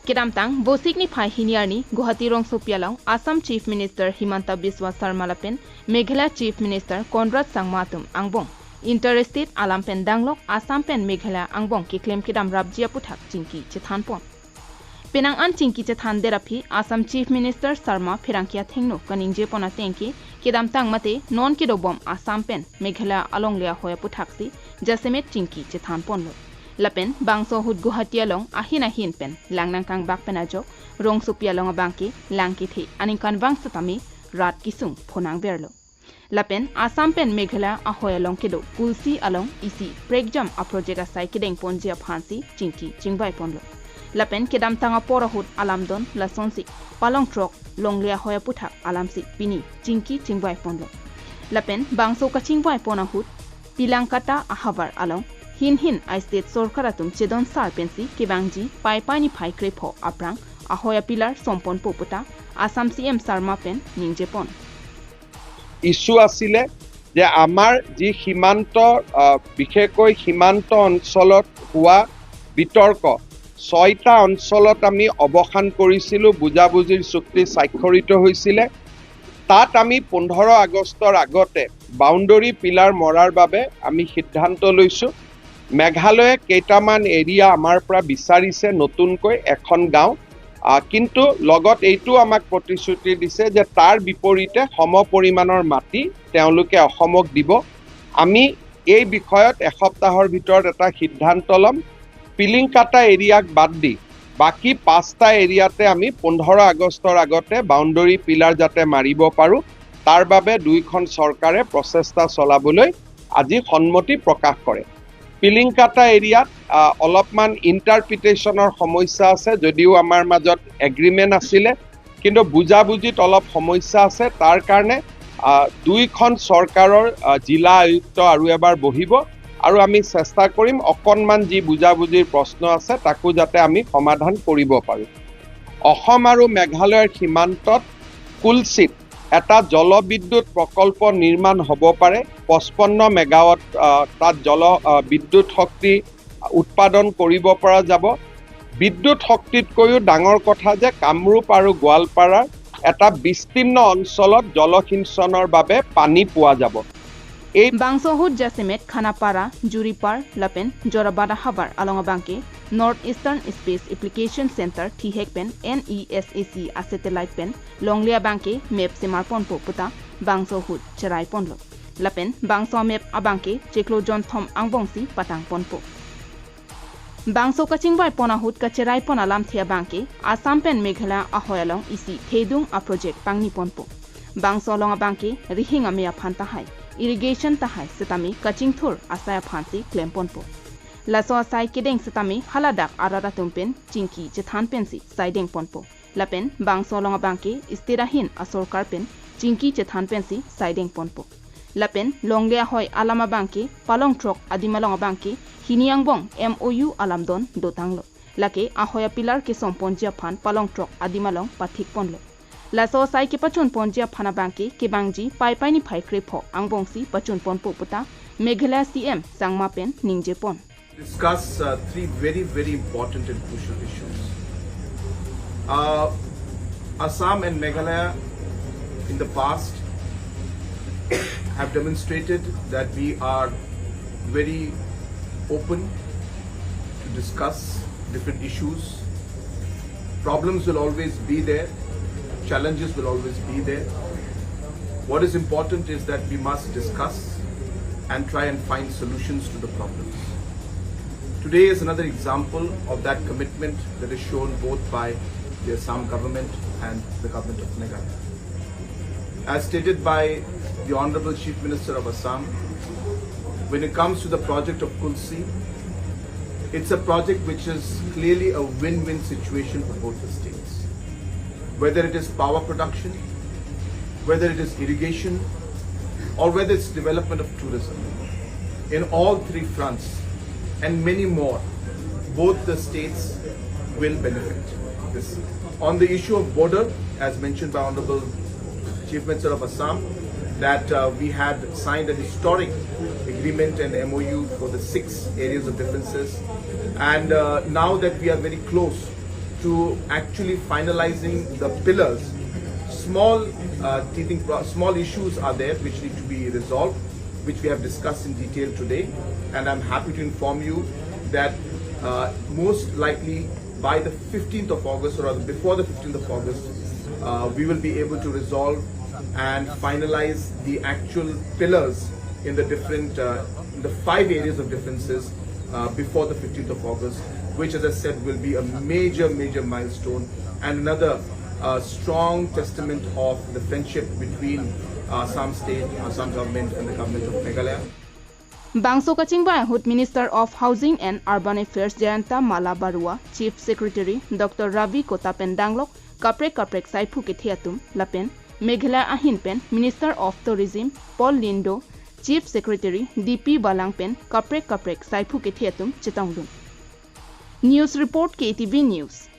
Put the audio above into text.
Kedamtang bosikni phai hiniarni Guwahati rongso pialau Assam Chief Minister Himanta Biswa Sarma lapen Meghalaya Chief Minister Conrad Sangmatum angbong Interstate alampen danglok Assam pen Meghalaya angbong ki claim kedam rabjia puthak chingki chethanpon Penang an chingki chethan derapi Assam Chief Minister Sarma phirangkia thengno kaningje pona tengki kedamtang mate non kidobom Assam pen Meghalaya alonglea hoya puthaksi jasemet chingki chethanpon lo Lapen bangso hud Guwahati along ahin pen langnang kang bak penajo rong supia long bangki langki thi aning bang satami rat kisung phonang berlo Lapen Assam pen Meghalaya ahoi along kedo pusi along isi pregjam a project asai kideng ponjia phansi chingki chingbai ponlo Lapen kedam tanga pora hud lamdon lasonsi palong trok longlea hoya puthak alamsi pini chingki chingbai ponlo Lapen bangso ka chingbai pona hud pilangkata ahavar along hin I state sorkar atum chedon sar pensi kibangji paipani phai krepo aphrang ahoya pilar sompon poputa Assam CM Sarma pen ningjepon issue আছিলে যে আমাৰ যি সীমান্ত বিশেষকৈ সীমান্ত অঞ্চলত হোৱা বিতৰ্ক 6টা অঞ্চলত আমি অৱসান কৰিছিলো বুজাবুজিৰ চুক্তি স্বাক্ষৰিত হৈছিলে তাত আমি 15 আগষ্টৰ আগতে বাউণ্ডৰী পিলাৰ মৰাৰ বাবে আমি সিদ্ধান্ত লৈছো মেঘালয়ে কেইটামান এৰিয়া আমাৰ পৰা বিচাৰিছে নতুনকৈ এখন গাঁও কিন্তু লগত এইটো আমাক প্ৰতিশ্ৰুতি দিছে যে তাৰ বিপৰীতে সম পৰিমাণৰ মাটি তেওঁলোকে অসমক দিব আমি এই বিষয়ত এসপ্তাহৰ ভিতৰত এটা সিদ্ধান্ত লম পিলিংকাটা এৰিয়াক বাদ দি বাকি 5টা এৰিয়াতে আমি 15 আগষ্টৰ আগতে বাউণ্ডৰী পিলাৰ যাতে মাৰিব পাৰো তাৰ বাবে দুইখন চৰকাৰে প্ৰচেষ্টা চলাবলৈ আজি সন্মতি প্ৰকাশ কৰে পিলিংকাটা এৰিয়াত অলপমান ইন্টাৰপ্ৰিটেশনৰ সমস্যা আছে যদিও আমাৰ মাজত এগ্ৰিমেন্ট আছিল কিন্তু বুজাবুজিত অলপ সমস্যা আছে তাৰ কাৰণে দুইখন চৰকাৰৰ জিলা আয়ুক্ত আৰু এবাৰ বহিব আৰু আমি চেষ্টা কৰিম অকনমান যি বুজাবুজিৰ প্ৰশ্ন আছে তাকো যাতে আমি সমাধান কৰিব পাৰো অসম আৰু মেঘালয়ৰ সীমান্তত কুলচিত এটা জলবিদ্যুৎ প্ৰকল্প নিৰ্মাণ হ'ব পাৰে 55 মেগাৱাট তাত জল বিদ্যুৎ শক্তি উৎপাদন কৰিব পৰা যাব বিদ্যুৎ শক্তিতকৈও ডাঙৰ কথা যে কামৰূপ আৰু গোৱালপাৰাৰ এটা বিস্তীৰ্ণ অঞ্চলত জলসিঞ্চনৰ বাবে পানী পোৱা যাব এই বাংসহুদ জাসেমেট খানাপাৰা জুৰিপাৰ লাপেন জৰাবাদা হাবাৰ আলংবাংকে north eastern space application centre থিহেকপেন NESAC আছেটেলাইট পেন লংলিয়া বাংকে মেপ সিমাৰ পনপো পুতা বাংসহুদ চেৰাই পনলো লাপেন বাংস মেপ আবাংকে চেকলো জনথম আংবংসি পাতাং পনপো বাংসো কাচিংবাই পনাহুদ কাচেৰাই পনালাম থিয়া বাংকে আসাম পেন মেঘালয়া আহয়ালং ইসি থেদুং আ প্ৰজেক্ট পাংনি পনপো বাংসো লঙা বাংকে ৰিহিং আমিয়া ফান্তাহাই irrigation tahai setami kaching thur asaya phansi claim ponpo laso asai kedeng setami haladak arara tumpen chingki chethan pensi sideng ponpo lapen bangso longa bangke istirahin asorkar pen chingki chethan pensi sideng ponpo lapen longlea hoi alama bangke palong trok adima longa bangke hiniang bong MOU alamdon dotanglo lake ahoya pilar ke somponjia phan palong trok adima long pathik ponlo Laso sai ke pachun ponjia phana bangke ke bangji pai ni phai krepho angbongsi pachun pon poputa Meghalaya CM Sangma pen ningje pon discuss three very important and crucial issues. Assam and Meghalaya in the past have demonstrated that we are very open to discuss different issues. Problems will always be there. Challenges will always be there. What is important is that we must discuss and try and find solutions to the problems. Today is another example of that commitment that is shown both by the Assam government and the government of Meghalaya. As stated by the Honorable Chief Minister of Assam, when it comes to the project of Kulsi, it's a project which is clearly a win-win situation for both the states. Whether it is power production, whether it is irrigation, or whether it's development of tourism. In all three fronts and many more, both the states will benefit. This. On the issue of border, as mentioned by Honorable Chief Minister of Assam, that we had signed a historic agreement and MOU for the 6 areas of differences. And now that we are very close to actually finalizing the pillars. Small small issues are there which need to be resolved, which we have discussed in detail today, and I'm happy to inform you that most likely by the 15th of August, or rather before the 15th of August, we will be able to resolve and finalize the actual pillars in the different, in the 5 areas of differences before the 15th of August, which, as I said, will be a major milestone and another strong testament of the friendship between Assam State, Assam government and the government of Meghalaya. Bangso Kachingba Ahut Minister of Housing and Urban Affairs Jayanta Mala Barua, Chief Secretary Dr. Ravi Kotapen Danglok, Kaprek Saipu Kethiatum, Lapen, Meghalaya Ahinpen, Minister of Tourism, Paul Lindo, Chief Secretary DP Balangpen, Kaprek Saipu Kethiatum, Chepitanglo. News Report KTV News.